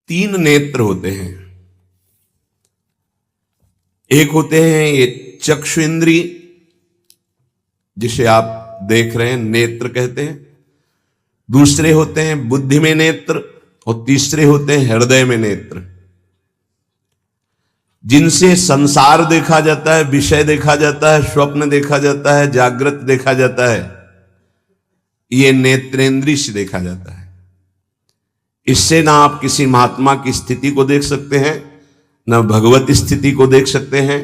तीन नेत्र होते हैं। एक होते हैं ये चक्षु इंद्रिय, जिसे आप देख रहे हैं, नेत्र कहते हैं। दूसरे होते हैं बुद्धि में नेत्र, और तीसरे होते हैं हृदय में नेत्र, जिनसे संसार देखा जाता है, विषय देखा जाता है, स्वप्न देखा जाता है, जागृत देखा जाता है। ये नेत्रेंद्रिय से देखा जाता है। इससे ना आप किसी महात्मा की स्थिति को देख सकते हैं, ना भगवत स्थिति को देख सकते हैं।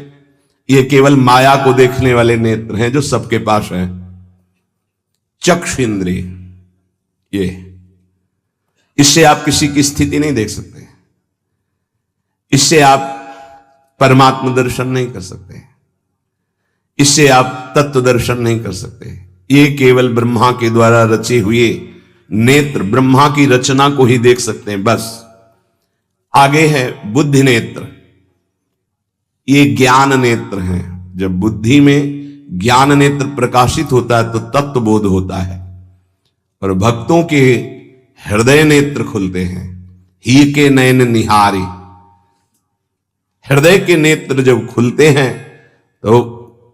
ये केवल माया को देखने वाले नेत्र हैं जो सबके पास हैं। चक्षु इंद्रिय, ये इससे आप किसी की स्थिति नहीं देख सकते, इससे आप परमात्मा दर्शन नहीं कर सकते, इससे आप तत्व दर्शन नहीं कर सकते। ये केवल ब्रह्मा के द्वारा रचे हुए नेत्र, ब्रह्मा की रचना को ही देख सकते हैं, बस। आगे है बुद्धि नेत्र, ये ज्ञान नेत्र हैं। जब बुद्धि में ज्ञान नेत्र प्रकाशित होता है तो तत्व बोध होता है, और भक्तों के हृदय नेत्र खुलते हैं। ही के नयन निहारी, हृदय के नेत्र जब खुलते हैं तो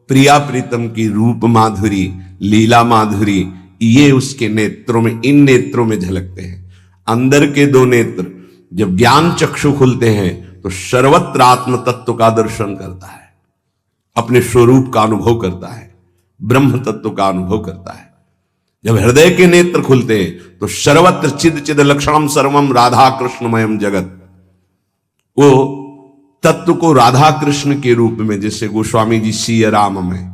प्रिया प्रीतम की रूप माधुरी, लीला माधुरी, ये उसके नेत्रों में, इन नेत्रों में झलकते हैं। अंदर के दो नेत्र जब ज्ञान चक्षु खुलते हैं तो सर्वत्र आत्म तत्व का दर्शन करता है, अपने स्वरूप का अनुभव करता है, ब्रह्म तत्व का अनुभव करता है। जब हृदय के नेत्र खुलते हैं तो सर्वत्र चिद चिद लक्षणम सर्वम राधा कृष्णमयम जगत, वो तत्व को राधा कृष्ण के रूप में, जैसे गोस्वामी जी सिया राम में।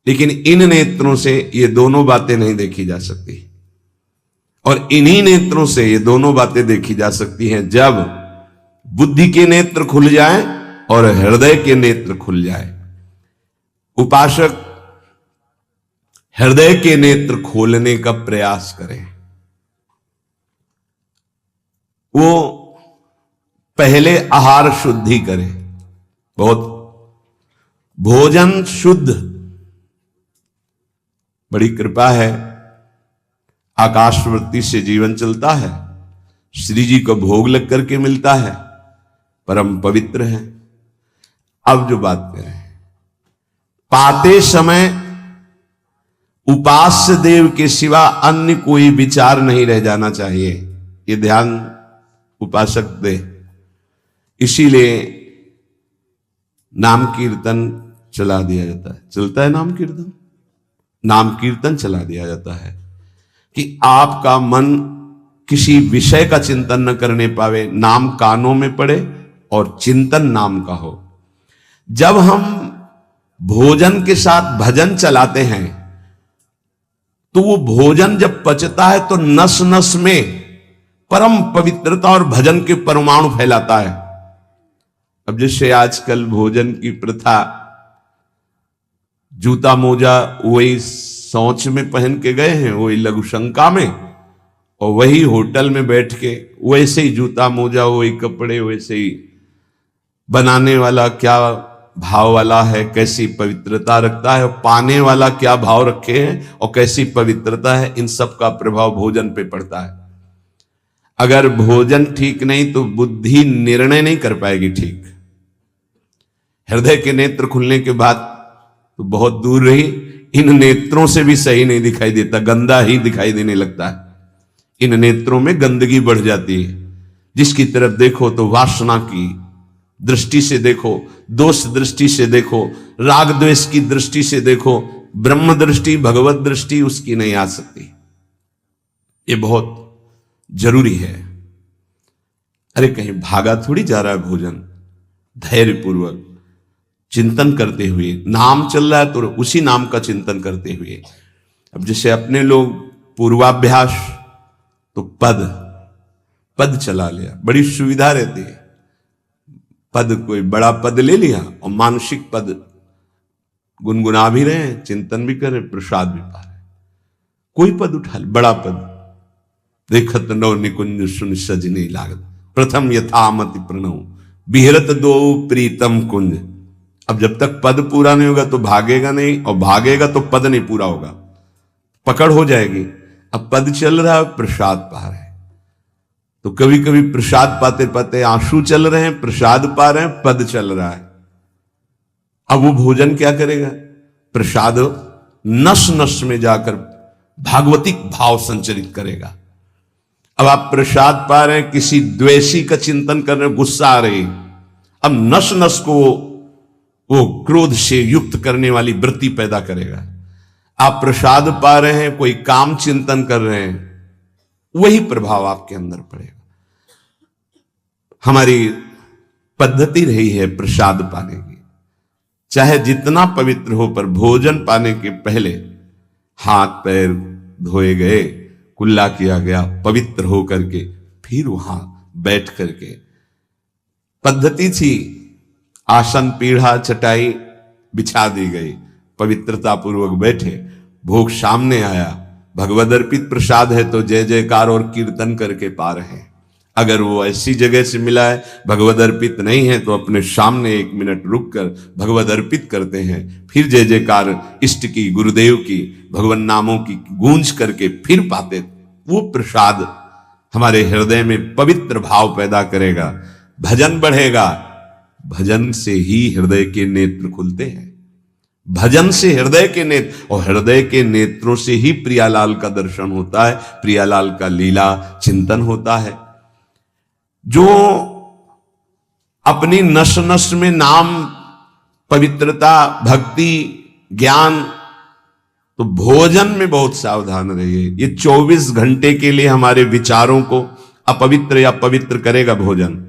लेकिन इन नेत्रों से ये दोनों बातें नहीं देखी जा सकती, और इन्हीं नेत्रों से ये दोनों बातें देखी जा सकती हैं जब बुद्धि के नेत्र खुल जाए और हृदय के नेत्र खुल जाए। उपासक हृदय के नेत्र खोलने का प्रयास करें। वो पहले आहार शुद्धि करें, बहुत भोजन शुद्ध। बड़ी कृपा है, आकाशवृत्ति से जीवन चलता है, श्री जी को भोग लग करके मिलता है, परम पवित्र है। अब जो बात करें, पाते समय उपास्य देव के सिवा अन्य कोई विचार नहीं रह जाना चाहिए, ये ध्यान उपासक दे। इसीलिए नाम कीर्तन चला दिया जाता है, चलता है नाम कीर्तन, नाम कीर्तन चला दिया जाता है कि आपका मन किसी विषय का चिंतन न करने पावे, नाम कानों में पड़े और चिंतन नाम का हो। जब हम भोजन के साथ भजन चलाते हैं तो वो भोजन जब पचता है तो नस नस में परम पवित्रता और भजन के परमाणु फैलाता है। अब जैसे आजकल भोजन की प्रथा, जूता मोजा वही शौच में पहन के गए हैं, वही लघुशंका में, और वही होटल में बैठ के वैसे ही जूता मोजा, वही कपड़े, वैसे ही बनाने वाला क्या भाव वाला है, कैसी पवित्रता रखता है, और पाने वाला क्या भाव रखे हैं और कैसी पवित्रता है, इन सब का प्रभाव भोजन पे पड़ता है। अगर भोजन ठीक नहीं तो बुद्धि निर्णय नहीं कर पाएगी ठीक। हृदय के नेत्र खुलने के बाद तो बहुत दूर रही, इन नेत्रों से भी सही नहीं दिखाई देता, गंदा ही दिखाई देने लगता है। इन नेत्रों में गंदगी बढ़ जाती है। जिसकी तरफ देखो तो वासना की दृष्टि से देखो, दोष दृष्टि से देखो, राग द्वेष की दृष्टि से देखो, ब्रह्म दृष्टि, भगवत दृष्टि उसकी नहीं आ सकती। ये बहुत जरूरी है। अरे कहीं भागा थोड़ी जा रहा है भोजन, धैर्य पूर्वक चिंतन करते हुए, नाम चल रहा है तो उसी नाम का चिंतन करते हुए। अब जैसे अपने लोग पूर्वाभ्यास तो पद चला लिया, बड़ी सुविधा रहती है। पद, कोई बड़ा पद ले लिया और मानसिक पद गुनगुना भी रहे हैं, चिंतन भी कर रहे, प्रसाद भी पा रहे। कोई पद उठा ले, बड़ा पद, देखत नौ निकुंज सुन सजनी लागत, प्रथम यथामति प्रणव बिहरत दो प्रीतम कुंज। अब जब तक पद पूरा नहीं होगा तो भागेगा नहीं, और भागेगा तो पद नहीं पूरा होगा, पकड़ हो जाएगी। अब पद चल रहा है, प्रसाद पा रहे, तो कभी कभी प्रसाद पाते पाते आंसू चल रहे हैं, प्रसाद पा रहे हैं, पद चल रहा है। अब वो भोजन क्या करेगा? प्रसाद नस नस में जाकर भागवतिक भाव संचरित करेगा। अब आप प्रसाद पा रहे हैं, किसी द्वेषी का चिंतन कर रहे हैं, गुस्सा आ रही, अब नस नस को वो क्रोध से युक्त करने वाली वृत्ति पैदा करेगा। आप प्रसाद पा रहे हैं, कोई काम चिंतन कर रहे हैं, वही प्रभाव आपके अंदर पड़ेगा। हमारी पद्धति रही है प्रसाद पाने की, चाहे जितना पवित्र हो, पर भोजन पाने के पहले हाथ पैर धोए गए, कुल्ला किया गया, पवित्र हो करके फिर वहां बैठ करके, पद्धति थी, आसन पीढ़ा चटाई बिछा दी गई, पवित्रता पूर्वक बैठे, भोग सामने आया, भगवद अर्पित प्रसाद है तो जय जयकार और कीर्तन करके पा रहे हैं। अगर वो ऐसी जगह से मिला है, भगवद अर्पित नहीं है, तो अपने सामने 1 मिनट रुक कर भगवद अर्पित करते हैं, फिर जय जयकार इष्ट की, गुरुदेव की, भगवान नामों की गूंज करके फिर पाते। वो प्रसाद हमारे हृदय में पवित्र भाव पैदा करेगा, भजन बढ़ेगा। भजन से ही हृदय के नेत्र खुलते हैं, भजन से हृदय के नेत्र, और हृदय के नेत्रों से ही प्रियालाल का दर्शन होता है, प्रियालाल का लीला चिंतन होता है। जो अपनी नस नस में नाम, पवित्रता, भक्ति, ज्ञान, तो भोजन में बहुत सावधान रहिए। ये 24 घंटे के लिए हमारे विचारों को अपवित्र या पवित्र करेगा भोजन।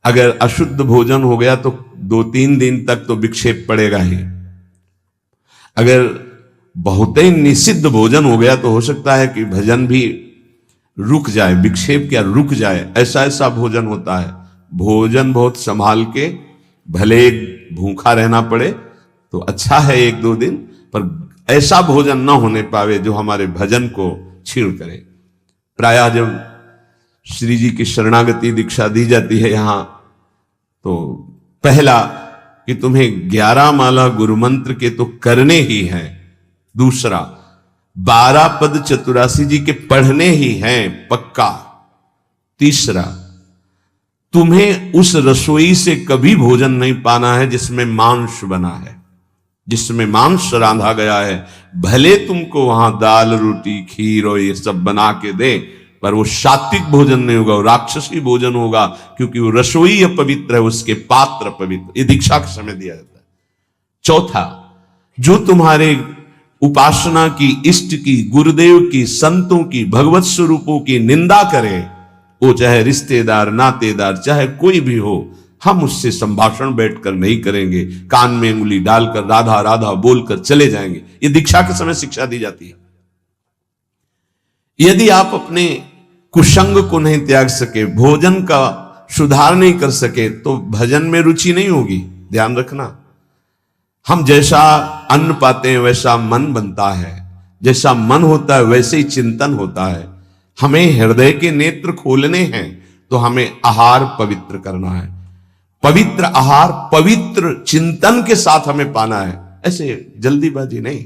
अगर अशुद्ध भोजन हो गया तो 2-3 दिन तक तो विक्षेप पड़ेगा ही। अगर बहुत ही निषिद्ध भोजन हो गया तो हो सकता है कि भजन भी रुक जाए, विक्षेप क्या रुक जाए, ऐसा ऐसा भोजन होता है। भोजन बहुत संभाल के, भले भूखा रहना पड़े तो अच्छा है 1-2 दिन, पर ऐसा भोजन ना होने पावे जो हमारे भजन को छीण करे। प्रायः जब श्री जी की शरणागति दीक्षा दी जाती है यहाँ, तो पहला कि तुम्हें 11 माला गुरु मंत्र के तो करने ही हैं, दूसरा 12 पद चतुरासी जी के पढ़ने ही हैं पक्का, तीसरा तुम्हें उस रसोई से कभी भोजन नहीं पाना है जिसमें मांस बना है, जिसमें मांस रांधा गया है। भले तुमको वहां दाल रोटी खीर और ये सब बना के दे, पर वो सात्विक भोजन नहीं होगा, वो राक्षसी भोजन होगा, क्योंकि वो रसोई अपवित्र है, उसके पात्र पवित्र। ये दीक्षा के समय दिया जाता है। चौथा, जो तुम्हारे उपासना की, इष्ट की, गुरुदेव की, संतों की, भगवत स्वरूपों की निंदा करे, वो चाहे रिश्तेदार, नातेदार, चाहे कोई भी हो, हम उससे संभाषण बैठकर नहीं करेंगे। कान में उंगली डालकर राधा राधा बोलकर चले जाएंगे। ये दीक्षा के समय शिक्षा दी जाती है। यदि आप अपने कुसंग को नहीं त्याग सके, भोजन का सुधार नहीं कर सके, तो भजन में रुचि नहीं होगी। ध्यान रखना, हम जैसा अन्न पाते हैं वैसा मन बनता है, जैसा मन होता है वैसे ही चिंतन होता है। हमें हृदय के नेत्र खोलने हैं, तो हमें आहार पवित्र करना है। पवित्र आहार पवित्र चिंतन के साथ हमें पाना है, ऐसे जल्दीबाजी नहीं।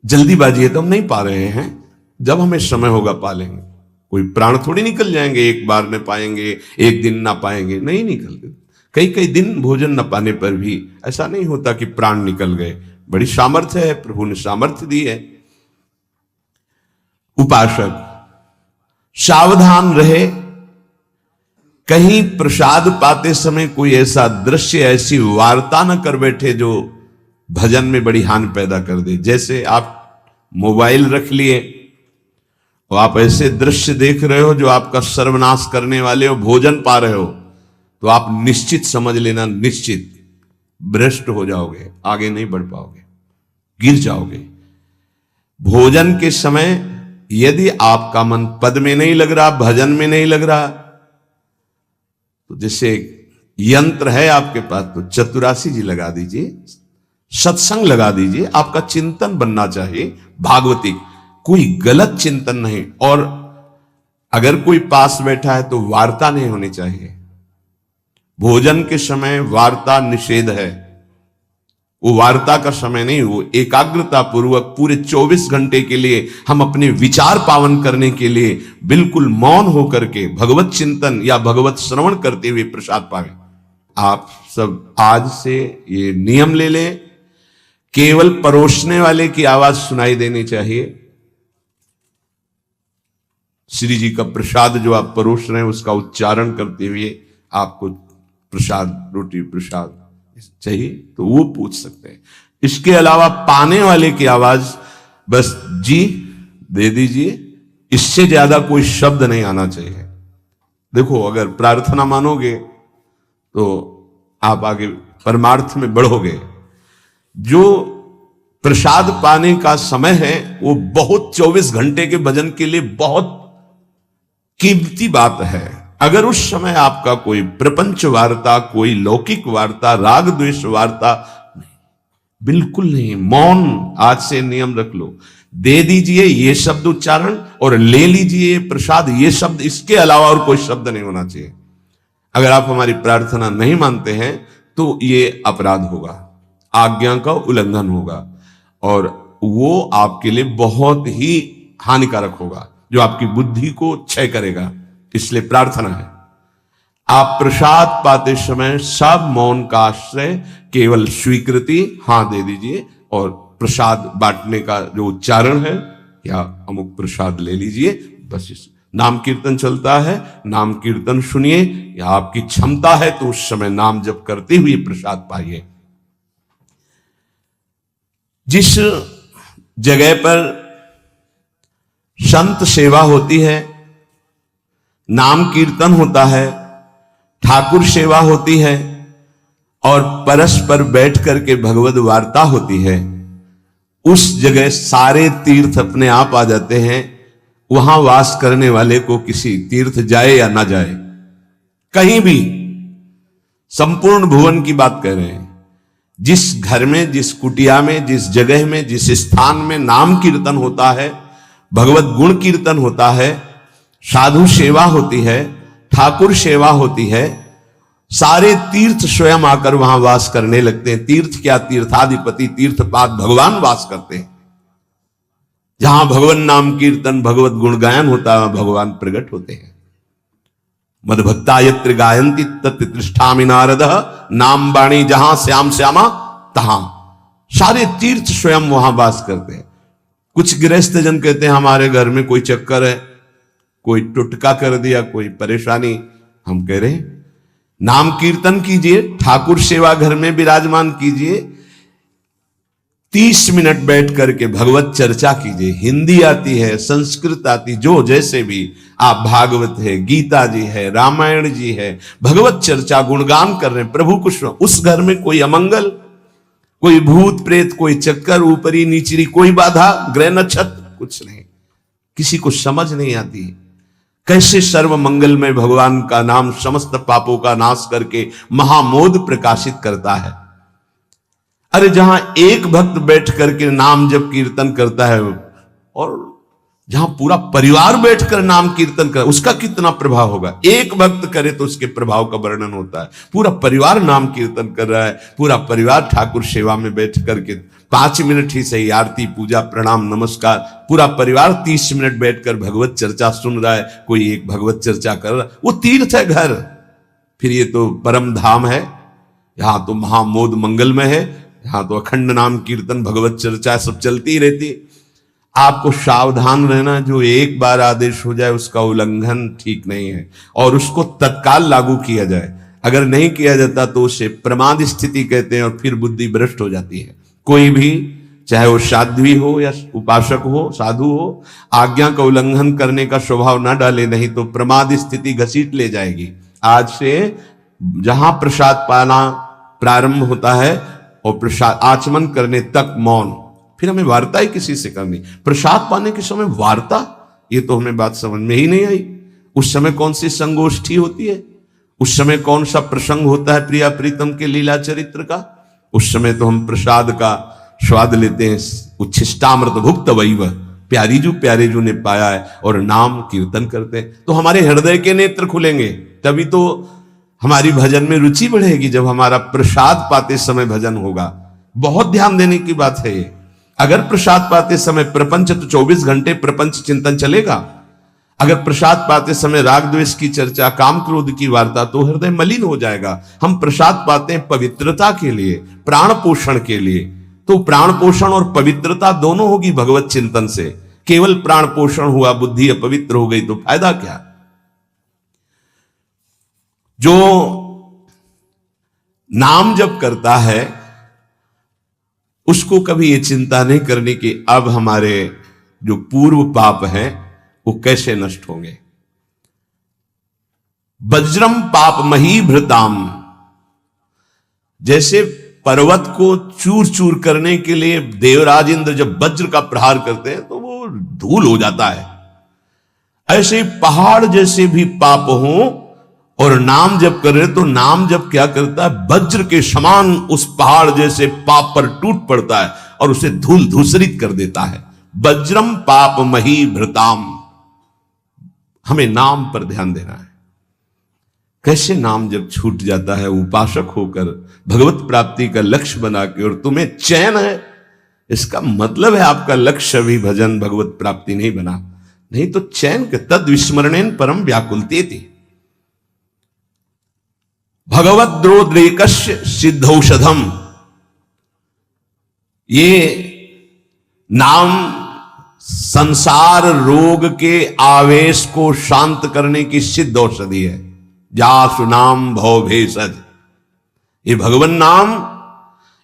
जल्दीबाजी है तो हम नहीं पा रहे हैं, जब हमें समय होगा पा लेंगे। कोई प्राण थोड़ी निकल जाएंगे, एक बार में पाएंगे, एक दिन ना पाएंगे, नहीं निकलते। कई कई दिन भोजन न पाने पर भी ऐसा नहीं होता कि प्राण निकल गए। बड़ी सामर्थ्य है, प्रभु ने सामर्थ्य दी है। उपासक सावधान रहे, कहीं प्रसाद पाते समय कोई ऐसा दृश्य, ऐसी वार्ता न कर बैठे जो भजन में बड़ी हानि पैदा कर दे। जैसे आप मोबाइल रख लिए और आप ऐसे दृश्य देख रहे हो जो आपका सर्वनाश करने वाले हो, भोजन पा रहे हो, तो आप निश्चित समझ लेना, निश्चित भ्रष्ट हो जाओगे, आगे नहीं बढ़ पाओगे, गिर जाओगे। भोजन के समय यदि आपका मन पद में नहीं लग रहा, भजन में नहीं लग रहा, तो जैसे यंत्र है आपके पास, तो चतुरासी जी लगा दीजिए, सत्संग लगा दीजिए। आपका चिंतन बनना चाहिए भागवतिक, कोई गलत चिंतन नहीं। और अगर कोई पास बैठा है तो वार्ता नहीं होनी चाहिए। भोजन के समय वार्ता निषेध है, वो वार्ता का समय नहीं, वो एकाग्रता पूर्वक पूरे 24 घंटे के लिए हम अपने विचार पावन करने के लिए बिल्कुल मौन होकर के भगवत चिंतन या भगवत श्रवण करते हुए प्रसाद पावे। आप सब आज से ये नियम ले लें, केवल परोसने वाले की आवाज सुनाई देनी चाहिए। श्री जी का प्रसाद जो आप परोस रहे हैं उसका उच्चारण करते हुए आपको प्रसाद, रोटी प्रसाद चाहिए तो वो पूछ सकते हैं। इसके अलावा पाने वाले की आवाज बस जी दे दीजिए, इससे ज्यादा कोई शब्द नहीं आना चाहिए। देखो, अगर प्रार्थना मानोगे तो आप आगे परमार्थ में बढ़ोगे। जो प्रसाद पाने का समय है वो बहुत 24 घंटे के भजन के लिए बहुत कीमती बात है। अगर उस समय आपका कोई प्रपंच वार्ता, कोई लौकिक वार्ता, राग द्वेष वार्ता, बिल्कुल नहीं, मौन आज से नियम रख लो। दे दीजिए ये शब्द उच्चारण और ले लीजिए प्रसाद ये शब्द, इसके अलावा और कोई शब्द नहीं होना चाहिए। अगर आप हमारी प्रार्थना नहीं मानते हैं तो ये अपराध होगा, आज्ञा का उल्लंघन होगा और वो आपके लिए बहुत ही हानिकारक होगा, जो आपकी बुद्धि को क्षय करेगा। इसलिए प्रार्थना है, आप प्रसाद पाते समय सब मौन का आश्रय, केवल स्वीकृति हां दे दीजिए और प्रसाद बांटने का जो उच्चारण है या अमुक प्रसाद ले लीजिए। बस इस नाम कीर्तन चलता है, नाम कीर्तन सुनिए, या आपकी क्षमता है तो उस समय नाम जप करते हुए प्रसाद पाइए। जिस जगह पर संत सेवा होती है, नाम कीर्तन होता है, ठाकुर सेवा होती है और परस्पर बैठ करके भगवत वार्ता होती है, उस जगह सारे तीर्थ अपने आप आ जाते हैं। वहां वास करने वाले को किसी तीर्थ जाए या ना जाए, कहीं भी, संपूर्ण भुवन की बात कर रहे हैं, जिस घर में, जिस कुटिया में, जिस जगह में, जिस स्थान में नाम कीर्तन होता है, भगवत गुण कीर्तन होता है, साधु सेवा होती है, ठाकुर सेवा होती है, सारे तीर्थ स्वयं आकर वहां वास करने लगते हैं। तीर्थ क्या, तीर्थाधिपति तीर्थपाद भगवान वास करते हैं। जहां भगवान नाम कीर्तन, भगवत गुण गायन होता है, भगवान प्रकट होते हैं। मदभक्ता यत्र गायन्ति तत्र तिष्ठामि नारद, नाम वाणी जहां श्याम श्यामा तहां। सारे तीर्थ स्वयं वहां वास करते हैं। कुछ गृहस्थ जन कहते हैं हमारे घर में कोई चक्कर है, कोई टुटका कर दिया, कोई परेशानी। हम कह रहे हैं नाम कीर्तन कीजिए, ठाकुर सेवा घर में विराजमान कीजिए, 30 मिनट बैठ करके भगवत चर्चा कीजिए। हिंदी आती है, संस्कृत आती, जो जैसे भी आप, भागवत है, गीता जी है, रामायण जी है, भगवत चर्चा गुणगान कर रहे हैं प्रभु को। उस घर में कोई अमंगल, कोई भूत प्रेत, कोई चक्कर, ऊपरी नीचरी कोई बाधा, ग्रह नक्षत्र कुछ नहीं, किसी को समझ नहीं आती कैसे सर्व मंगलमय भगवान का नाम समस्त पापों का नाश करके महामोद प्रकाशित करता है। अरे जहां एक भक्त बैठ करके नाम जब कीर्तन करता है और जहां पूरा परिवार बैठकर नाम कीर्तन करे, उसका कितना प्रभाव होगा। एक भक्त करे तो उसके प्रभाव का वर्णन होता है। पूरा परिवार नाम कीर्तन कर रहा है, पूरा परिवार ठाकुर सेवा में बैठ करके 5 मिनट ही सही, आरती पूजा प्रणाम नमस्कार, पूरा परिवार 30 मिनट बैठकर भगवत चर्चा सुन रहा है, कोई एक भगवत चर्चा कर रहा है, वो तीर्थ है घर। फिर ये तो परम धाम है, यहां तो महामोद मंगलमय है, यहां तो अखंड नाम कीर्तन भगवत चर्चा सब चलती ही रहती। आपको सावधान रहना, जो एक बार आदेश हो जाए उसका उल्लंघन ठीक नहीं है और उसको तत्काल लागू किया जाए। अगर नहीं किया जाता तो उसे प्रमाद स्थिति कहते हैं और फिर बुद्धि भ्रष्ट हो जाती है। कोई भी, चाहे वो साध्वी हो या उपासक हो, साधु हो, आज्ञा का उल्लंघन करने का स्वभाव ना डाले, नहीं तो प्रमाद स्थिति घसीट ले जाएगी। आज से जहां प्रसाद पाना प्रारंभ होता है और प्रसाद आचमन करने तक मौन, फिर हमें वार्ता ही किसी से करनी। प्रसाद पाने के समय वार्ता, ये तो हमें बात समझ में ही नहीं आई। उस समय कौन सी संगोष्ठी होती है, उस समय कौन सा प्रसंग होता है प्रिया प्रीतम के लीला चरित्र का। उस समय तो हम प्रसाद का स्वाद लेते हैं, उच्छिष्टामृत भुक्त वैव, प्यारी जू ने पाया है, और नाम कीर्तन करते हैं। तो हमारे हृदय के नेत्र खुलेंगे, तभी तो हमारी भजन में रुचि बढ़ेगी। जब हमारा प्रसाद पाते समय भजन होगा, बहुत ध्यान देने की बात है ये। अगर प्रसाद पाते समय प्रपंच, तो 24 घंटे प्रपंच चिंतन चलेगा। अगर प्रसाद पाते समय राग द्वेष की चर्चा, काम क्रोध की वार्ता, तो हृदय मलिन हो जाएगा। हम प्रसाद पाते हैं पवित्रता के लिए, प्राण पोषण के लिए, तो प्राण पोषण और पवित्रता दोनों होगी भगवत चिंतन से। केवल प्राण पोषण हुआ, बुद्धि अपवित्र हो गई तो फायदा क्या। जो नाम जप करता है उसको कभी ये चिंता नहीं करनी कि अब हमारे जो पूर्व पाप हैं वो कैसे नष्ट होंगे। वज्रम पाप मही भृताम, जैसे पर्वत को चूर चूर करने के लिए देवराज इंद्र जब वज्र का प्रहार करते हैं तो वो धूल हो जाता है, ऐसे पहाड़ जैसे भी पाप हों और नाम जप कर रहे तो नाम जप क्या करता है, वज्र के समान उस पहाड़ जैसे पाप पर टूट पड़ता है और उसे धूल धूसरित कर देता है। वज्रम पाप मही भृताम, हमें नाम पर ध्यान देना है। कैसे नाम जब छूट जाता है उपासक होकर भगवत प्राप्ति का लक्ष्य बना के, और तुम्हें चैन है, इसका मतलब है आपका लक्ष्य भी भजन भगवत प्राप्ति नहीं बना। नहीं तो चैन के तद विस्मरणेन परम व्याकुलते थी। भगवत द्रोद्रेकस्य सिद्धौषधम, ये नाम संसार रोग के आवेश को शांत करने की सिद्ध औषधि है। जासु नाम भव भेषज, ये भगवान नाम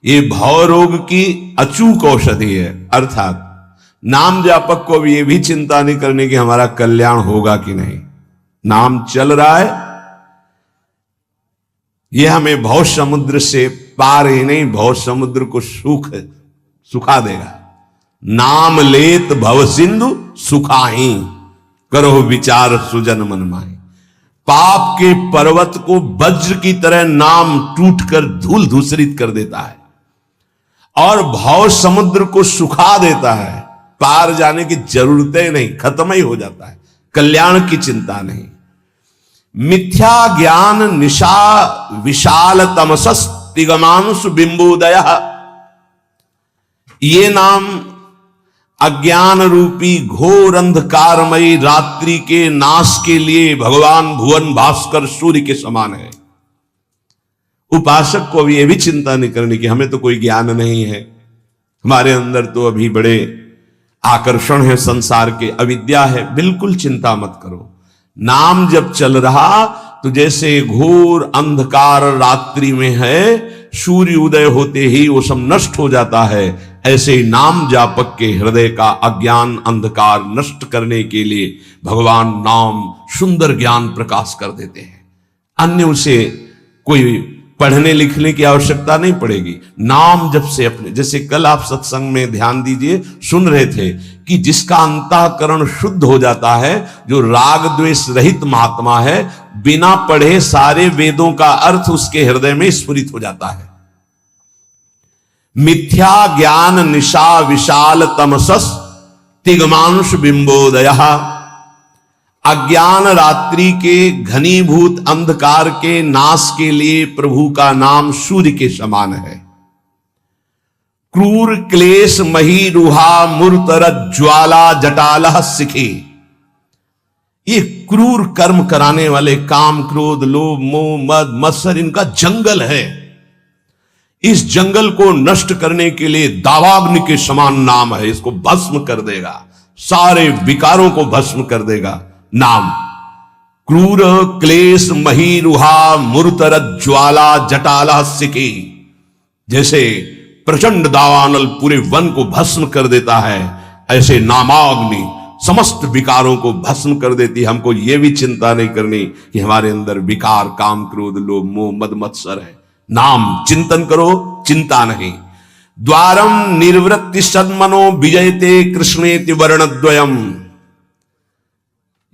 ये भव रोग की अचूक औषधि है। अर्थात नाम जापक को भी ये भी चिंता नहीं करने की हमारा कल्याण होगा कि नहीं। नाम चल रहा है, ये हमें भव समुद्र से पार ही नहीं, भव समुद्र को सुखा देगा। नाम लेत भव सिंधु सुखाही, करो विचार सुजन मन माही। पाप के पर्वत को वज्र की तरह नाम टूटकर धूल धूसरित कर देता है और भव समुद्र को सुखा देता है। पार जाने की जरूरत ही नहीं, खत्म ही हो जाता है, कल्याण की चिंता नहीं। मिथ्या ज्ञान निशा विशाल तमसस तिगमांशु बिंबोदय, ये नाम अज्ञान रूपी घोर अंधकारमयी रात्रि के नाश के लिए भगवान भुवन भास्कर सूर्य के समान है। उपासक को भी यह भी चिंता नहीं करनी कि हमें तो कोई ज्ञान नहीं है, हमारे अंदर तो अभी बड़े आकर्षण है संसार के, अविद्या है। बिल्कुल चिंता मत करो। नाम जब चल रहा तो जैसे घोर अंधकार रात्रि में है, सूर्य उदय होते ही वो सब नष्ट हो जाता है, ऐसे ही नाम जापक के हृदय का अज्ञान अंधकार नष्ट करने के लिए भगवान नाम सुंदर ज्ञान प्रकाश कर देते हैं। अन्य उसे कोई पढ़ने लिखने की आवश्यकता नहीं पड़ेगी। नाम जब से अपने, जैसे कल आप सत्संग में ध्यान दीजिए सुन रहे थे कि जिसका अंतःकरण शुद्ध हो जाता है, जो राग द्वेष रहित महात्मा है, बिना पढ़े सारे वेदों का अर्थ उसके हृदय में स्फुरित हो जाता है। मिथ्या ज्ञान निशा विशाल तमसस तिगमांश बिंबोदय, अज्ञान रात्रि के घनीभूत अंधकार के नाश के लिए प्रभु का नाम सूर्य के समान है। क्रूर क्लेश मही रुहा मूर्तर ज्वाला जटालह सिखी, ये क्रूर कर्म कराने वाले काम क्रोध लोभ मोह मद मत्सर, इनका जंगल है। इस जंगल को नष्ट करने के लिए दावाग्नि के समान नाम है, इसको भस्म कर देगा, सारे विकारों को भस्म कर देगा नाम। क्रूर क्लेश मही रुहा मूर्तर ज्वाला जटाला सिकी, जैसे प्रचंड दावानल पूरे वन को भस्म कर देता है, ऐसे नामाग्नि समस्त विकारों को भस्म कर देती है। हमको यह भी चिंता नहीं करनी कि हमारे अंदर विकार काम क्रोध लोभ मोह मद मत्सर है। नाम चिंतन करो, चिंता नहीं। द्वारम निर्वृत्ति सन्मनो विजयते कृष्णेति वर्णद्वयम,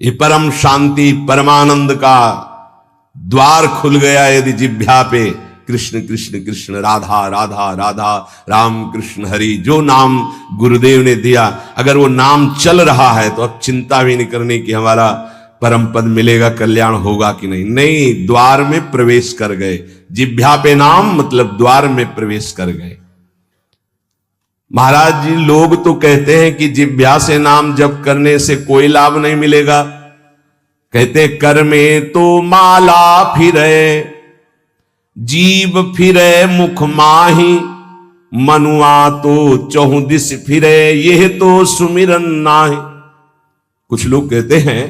ये परम शांति परमानंद का द्वार खुल गया यदि जिह्वा पे कृष्ण कृष्ण कृष्ण राधा राधा राधा राम कृष्ण हरि, जो नाम गुरुदेव ने दिया, अगर वो नाम चल रहा है तो अब चिंता भी नहीं करनी कि हमारा परम पद मिलेगा, कल्याण होगा कि नहीं। नहीं, द्वार में प्रवेश कर गए, जिह्वा पे नाम मतलब द्वार में प्रवेश कर गए। महाराज जी, लोग तो कहते हैं कि जिह्वा से नाम जप करने से कोई लाभ नहीं मिलेगा। कहते कर में तो माला फिरे, जीव फिरे मुख माही, मनुआ तो चहुं दिस फिरे, यह तो सुमिरन नाहि। कुछ लोग कहते हैं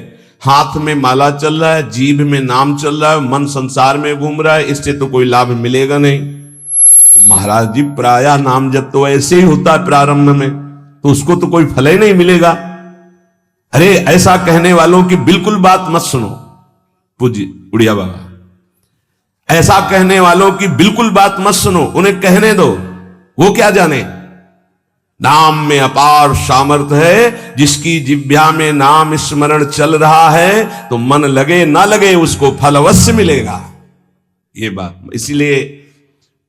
हाथ में माला चल रहा है, जीभ में नाम चल रहा है, मन संसार में घूम रहा है, इससे तो कोई लाभ मिलेगा नहीं। तो महाराज जी, प्रायः नाम जब तो ऐसे ही होता है प्रारंभ में, तो उसको तो कोई फल ही नहीं मिलेगा। अरे ऐसा कहने वालों की बिल्कुल बात मत सुनो पूज्य उड़िया बाबा, ऐसा कहने वालों की बिल्कुल बात मत सुनो, उन्हें कहने दो। वो क्या जाने, नाम में अपार सामर्थ्य है। जिसकी जिह्वा में नाम स्मरण चल रहा है तो मन लगे ना लगे उसको फल अवश्य मिलेगा। ये बात इसीलिए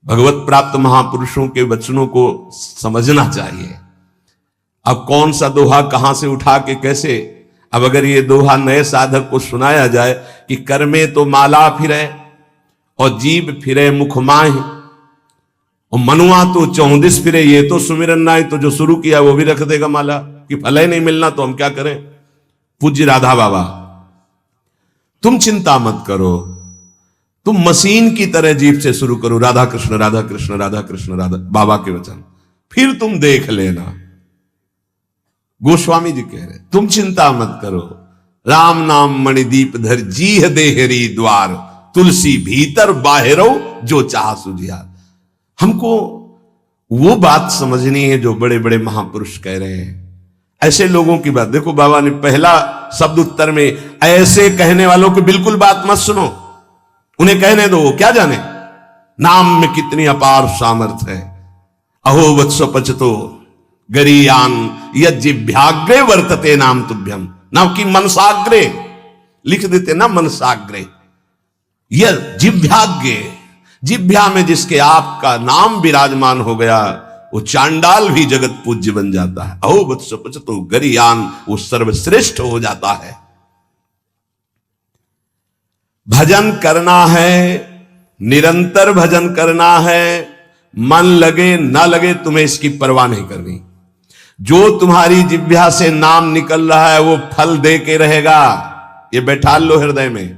भगवत प्राप्त महापुरुषों के वचनों को समझना चाहिए। अब कौन सा दोहा कहां से उठा के कैसे, अब अगर ये दोहा नए साधक को सुनाया जाए कि कर में तो माला फिरे और जीभ फिरे मुख माहि और मनुआ तो चौंदिस फिरे, ये तो सुमिरन नाहि। तो जो शुरू किया वो भी रख देगा माला कि फल ही नहीं मिलना, तो हम क्या करें। पूज्य राधा बाबा, तुम चिंता मत करो, तुम मशीन की तरह जीभ से शुरू करो राधा कृष्ण राधा कृष्ण राधा कृष्ण राधा, बाबा के वचन, फिर तुम देख लेना। गोस्वामी जी कह रहे तुम चिंता मत करो, राम नाम मणिदीप धर जीह देहरी द्वार, तुलसी भीतर बाहरो जो चाह सुझिया। हमको वो बात समझनी है जो बड़े बड़े महापुरुष कह रहे हैं। ऐसे लोगों की बात देखो, बाबा ने पहला शब्द उत्तर में ऐसे कहने वालों की बिल्कुल बात मत सुनो, उन्हें कहने दो, क्या जाने नाम में कितनी अपार सामर्थ्य है। अहो वत्स पचतो गरीयान यज्जिभ्याग्रे वर्तते नाम तुभ्यम, नाम की मनसाग्रे लिख देते ना, मनसाग्रे यह जिभ्याग्रे, जिभ्या में जिसके आपका नाम विराजमान हो गया वो चांडाल भी जगत पूज्य बन जाता है। अहो वत्स पचतो गरीयान, वो सर्वश्रेष्ठ हो जाता है। भजन करना है, निरंतर भजन करना है, मन लगे ना लगे तुम्हें इसकी परवाह नहीं करनी। जो तुम्हारी जिह्वा से नाम निकल रहा है वो फल दे के रहेगा, ये बैठा लो हृदय में।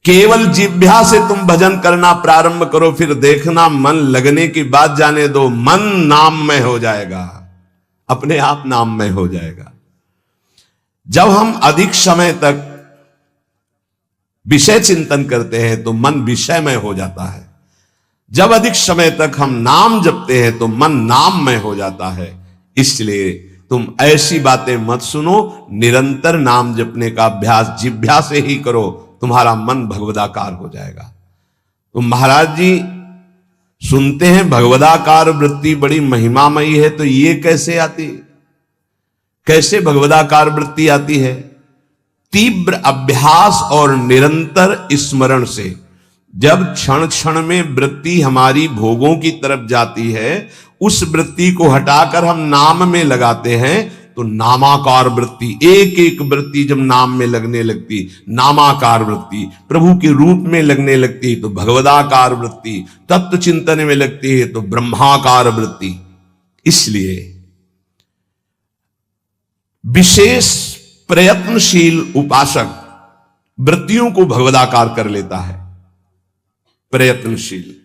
केवल जिह्वा से तुम भजन करना प्रारंभ करो, फिर देखना मन लगने की बात जाने दो, मन नाम में हो जाएगा, अपने आप नाम में हो जाएगा। जब हम अधिक समय तक विषय चिंतन करते हैं तो मन विषय में हो जाता है, जब अधिक समय तक हम नाम जपते हैं तो मन नाम में हो जाता है। इसलिए तुम ऐसी बातें मत सुनो, निरंतर नाम जपने का अभ्यास जिह्वा से ही करो, तुम्हारा मन भगवदाकार हो जाएगा। तो महाराज जी सुनते हैं भगवदाकार वृत्ति बड़ी महिमामयी है, तो ये कैसे आती, कैसे भगवदाकार वृत्ति आती है? तीव्र अभ्यास और निरंतर स्मरण से। जब क्षण क्षण में वृत्ति हमारी भोगों की तरफ जाती है, उस वृत्ति को हटाकर हम नाम में लगाते हैं तो नामाकार वृत्ति, एक एक वृत्ति जब नाम में लगने लगती, नामाकार वृत्ति प्रभु के रूप में लगने लगती है तो भगवदाकार वृत्ति, तत्व चिंतन में लगती है तो ब्रह्माकार वृत्ति। इसलिए विशेष प्रयत्नशील उपासक वृत्तियों को भगवदाकार कर लेता है। प्रयत्नशील,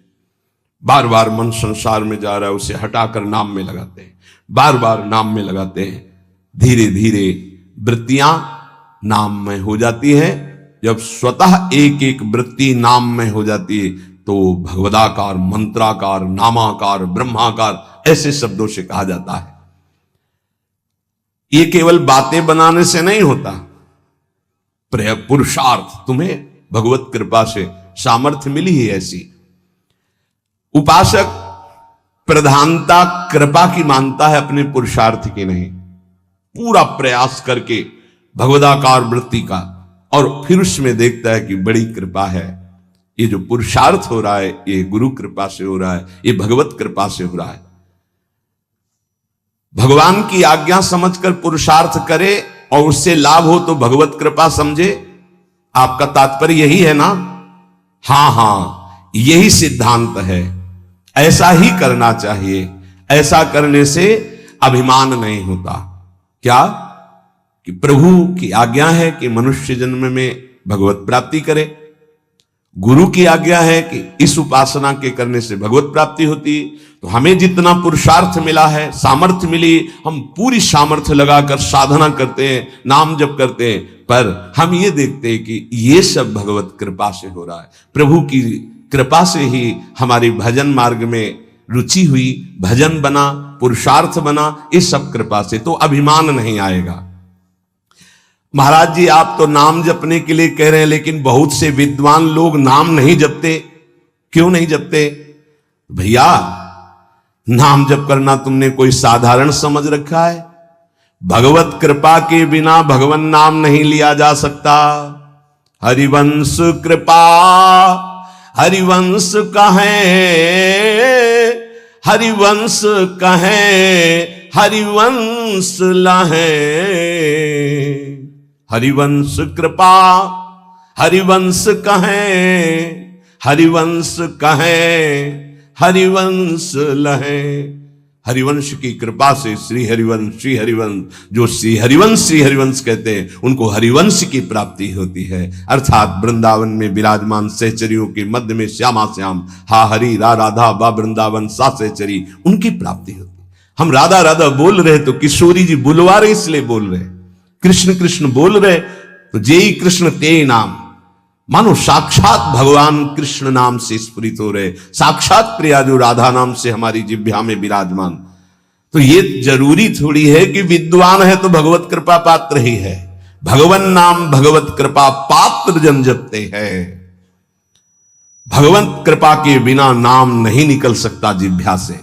बार बार मन संसार में जा रहा है, उसे हटाकर नाम में लगाते हैं, बार बार नाम में लगाते हैं, धीरे धीरे वृत्तियां नाम में हो जाती हैं। जब स्वतः एक एक वृत्ति नाम में हो जाती है तो भगवदाकार, मंत्राकार, नामाकार, ब्रह्माकार ऐसे शब्दों से कहा जाता है। ये केवल बातें बनाने से नहीं होता, पुरुषार्थ, तुम्हें भगवत कृपा से सामर्थ्य मिली है ऐसी। उपासक प्रधानता कृपा की मानता है, अपने पुरुषार्थ की नहीं। पूरा प्रयास करके भगवदाकार वृत्ति का, और फिर उसमें देखता है कि बड़ी कृपा है, ये जो पुरुषार्थ हो रहा है ये गुरु कृपा से हो रहा है, ये भगवत कृपा से हो रहा है। भगवान की आज्ञा समझकर पुरुषार्थ करे और उससे लाभ हो तो भगवत कृपा समझे। आपका तात्पर्य यही है ना? हाँ हाँ, यही सिद्धांत है, ऐसा ही करना चाहिए, ऐसा करने से अभिमान नहीं होता। क्या कि प्रभु की आज्ञा है कि मनुष्य जन्म में भगवत प्राप्ति करे, गुरु की आज्ञा है कि इस उपासना के करने से भगवत प्राप्ति होती। तो हमें जितना पुरुषार्थ मिला है, सामर्थ्य मिली, हम पूरी सामर्थ्य लगाकर साधना करते हैं, नाम जप करते हैं, पर हम ये देखते हैं कि ये सब भगवत कृपा से हो रहा है। प्रभु की कृपा से ही हमारी भजन मार्ग में रुचि हुई, भजन बना, पुरुषार्थ बना, इस सब कृपा से। तो अभिमान नहीं आएगा। महाराज जी आप तो नाम जपने के लिए कह रहे हैं, लेकिन बहुत से विद्वान लोग नाम नहीं जपते। क्यों नहीं जपते? भैया नाम जप करना तुमने कोई साधारण समझ रखा है? भगवत कृपा के बिना भगवान नाम नहीं लिया जा सकता। हरिवंश कृपा हरिवंश कहें, हरिवंश कहें, हरिवंश लहें। हरिवंश कृपा हरिवंश कहें, हरिवंश कहें, हरिवंश लहें। हरिवंश की कृपा से श्री हरिवंश जो श्री हरिवंश कहते हैं, उनको हरिवंश की प्राप्ति होती है। अर्थात वृंदावन में विराजमान सहचरियों के मध्य में श्यामा श्याम हा हरि रा राधा बा वृंदावन सा सहचरी, उनकी प्राप्ति होती है। हम राधा राधा बोल रहे तो किशोरी जी बुलवा रहे इसलिए बोल रहे, कृष्ण कृष्ण बोल रहे तो जेई कृष्ण ते नाम, मानो साक्षात भगवान कृष्ण नाम से स्फुरित हो रहे, साक्षात प्रिया जो राधा नाम से हमारी जिह्वा में विराजमान। तो ये जरूरी थोड़ी है कि विद्वान है तो भगवत कृपा पात्र ही है। भगवन नाम भगवत कृपा पात्र जन जपते हैं। भगवत कृपा के बिना नाम नहीं निकल सकता जिह्वा से।